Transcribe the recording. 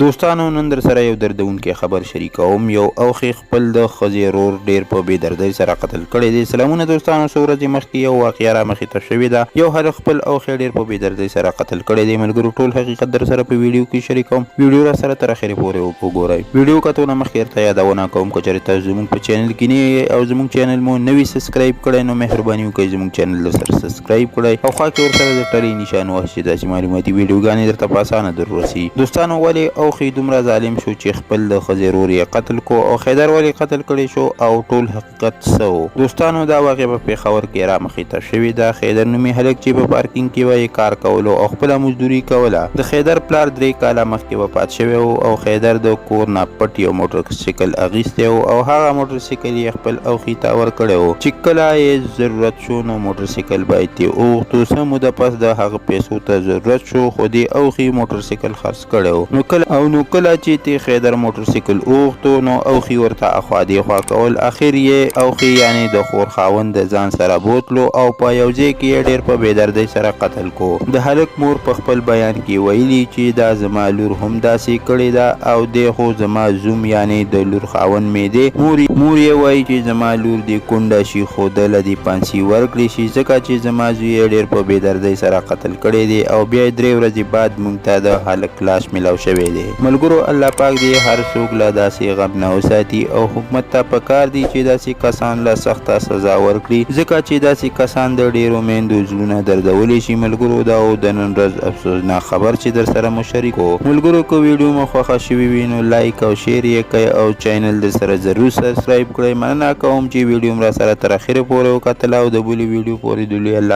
دوستانو نن در سره یو دردونکې خبر شریکوم. یو اوښې خپل د ښځې ورور ډېر په بې دردۍ سره قتل کړی دی. سلامونه دوستانو، څو ورځې مخکې یو واقعه رامخې ته شوې ده. یو هلک خپل اوښې ډېر په بې دردۍ سره قتل کړی دی. ملګرو ټول حقیقت در سره په ویډیو کې شریکوم. ویډیو را سره تر اخرې پورې وګورئ. ویډیو کتو نه مخکې درته یادونه کوم که چېرې تاسو زموږ په چینل کې نه یې او زموږ چینل مو نه وي سبسکرایب کړی نو مهرباني وکړئ زموږ چینل در سره سبسکرایب کړئ او خوا کې ورسره د ټلۍ نشان وهئ چې داسې معلوماتي ویډیوګانې درته په اسانه در ورسي. دوستانو ولې اوښې دومره ظالم شو چې خپل د ښځې ورور یې قتل کو او خیدر ولې قتل کړی شو او ټول حقیقت څه و؟ دوستانو دا واقعه په پېښور کې رامخې ته شوې ده. خیدر نومي هلک چې په پارکینګ کې به یې کار کولو او خپله مزدوري کوله. د خیدر پلار 3 کاله مخکې وفات شوی و او خیدر د کور نه پټ یو موټرسایکل اخیستی و او هغه موټرسایکل یې خپل اوښې ته ورکړی و چې کله یې ضرورت شو نو موټرسایکل باید ترې وغوښتو. څه موده پس د هغه پیسو ته ضرورت شو خو دې اوښې موټرسایکل خرڅ کړی و. نو کله چې تی خیدر موټرسایکل وغوښتو نو اوښې ورته اخوا دېخوا کول. اخر یې اوښې یعنې د خور خاوند د ځان سره بوتلو او په یو ځای کې یې ډېر په بېدردۍ سره قتل کو. د هلک مور په خپل بیان کې ویلي چې دا زما لور هم داسې کړې ده او دی خو زما زوم یعنې د لور خاوند مې دی. مور یې وایي چې زما لور دې کونډه شي خو دله دې پانسي ورکړې شي ځکه چې زما زوی یې ډېر په بېدردۍ سره قتل کړی دی او بیا 3 ورځې بعد موږ ته د هلک لاش میلاو شوی دی. ملګرو الله پاک دې هر څوک له داسې غم نه وساتي او حکومت ته پکار دی چې داسې کسان له سخته سزا ورکړي ځکه چې داسې کسان د ډېرو میندو زړونه دردولی شي. ملګرو دا و د نن ورځ افسوسناک خبر چې در سره مو شریک و. ملګرو که ویډیو مو خوښه شوې وي نو لایک او شیر یې کړئ او چینل در سره ضرور سبسکرایب کړئ. مننه کوم چې ویډیو م را سره تر اخره پورې وکتله او د بلې ویډیو پورې دلې الله